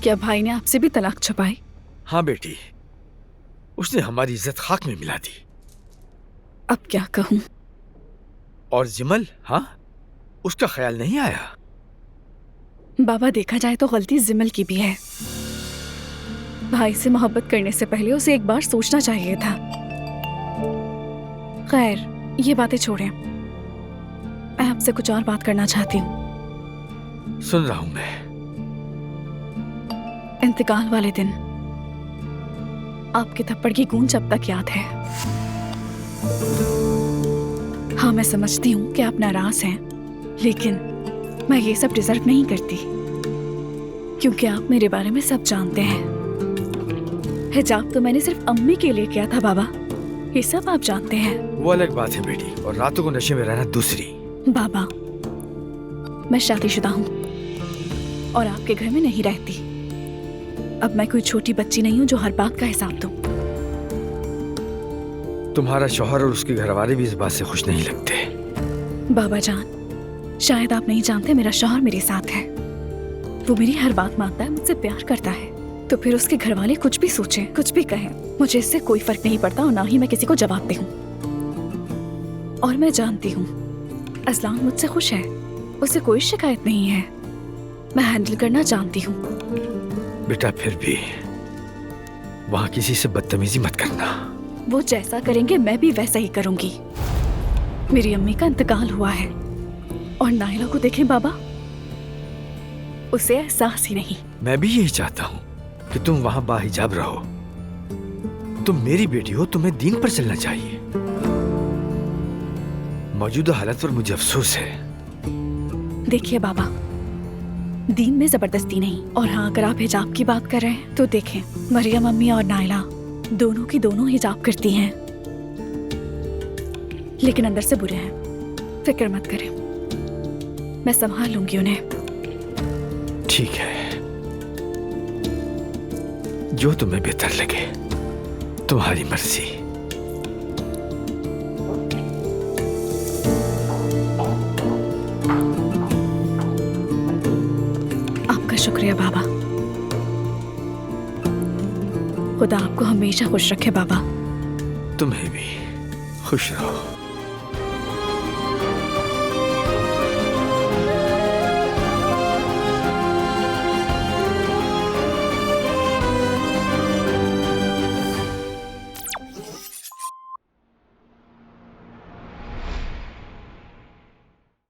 क्या भाई ने आपसे भी तलाक छुपाई? हाँ बेटी, उसने हमारी इज्जत खाक में मिला दी। अब क्या कहूँ? और जिमल, हाँ, उसका ख्याल नहीं आया? बाबा, देखा जाए तो गलती जिमल की भी है। भाई से मोहब्बत करने से पहले उसे एक बार सोचना चाहिए था। खैर, ये बातें छोड़ें, मैं आपसे कुछ और बात करना चाहती हूँ। सुन रहा हूं मैं। इंतकाल वाले दिन आपके थप्पड़ की गूंज अब तक याद है। हाँ, मैं समझती हूँ कि आप नाराज हैं, लेकिन मैं ये सब डिजर्व नहीं करती, क्योंकि आप मेरे बारे में सब जानते हैं। हिजाब तो मैंने सिर्फ अम्मी के लिए किया था बाबा, ये सब आप जानते हैं। वो अलग बात है बेटी, और रातों को नशे में रहना दूसरी। बाबा, मैं शादीशुदा हूँ और आपके घर में नहीं रहती। अब मैं कोई छोटी बच्ची नहीं हूँ जो हर बात का हिसाब दूँ। तुम्हारा शौहर और उसके घरवाले भी इस बात से खुश नहीं लगते। बाबा जान, शायद आप नहीं जानते, मेरा शौहर मेरे साथ है। वो मेरी हर बात मानता है, मुझसे प्यार करता है। तो फिर उसके घरवाले कुछ भी सोचें, कुछ भी कहें, मुझे इससे कोई फर्क नहीं पड़ता, और ना ही मैं किसी को जवाब दूं। और मैं जानती हूँ असलान मुझसे खुश है, उसे कोई शिकायत नहीं है। मैं हैंडल करना जानती हूँ। बेटा, फिर भी वहाँ किसी से बदतमीजी मत करना। वो जैसा करेंगे मैं भी वैसा ही करूंगी। मेरी अम्मी का इंतकाल हुआ है, और नायला को देखें बाबा, उसे एहसास ही नहीं। मैं भी यही चाहता हूँ कि तुम वहाँ बाहिजाब रहो। तुम मेरी बेटी हो, तुम्हें दीन पर चलना चाहिए। मौजूदा हालत पर मुझे अफसोस है। देखिए बाबा, दीन में जबरदस्ती नहीं। और हाँ, अगर आप हिजाब की बात कर रहे हैं तो देखें, मरियम अम्मी और नायला दोनों की दोनों हिजाब करती हैं, लेकिन अंदर से बुरे हैं। फिक्र मत करें, मैं संभाल लूंगी उन्हें। ठीक है, जो तुम्हें बेहतर लगे, तुम्हारी मर्जी। आपका शुक्रिया बाबा। खुदा आपको हमेशा खुश रखे बाबा। तुम्हें भी खुश रहो।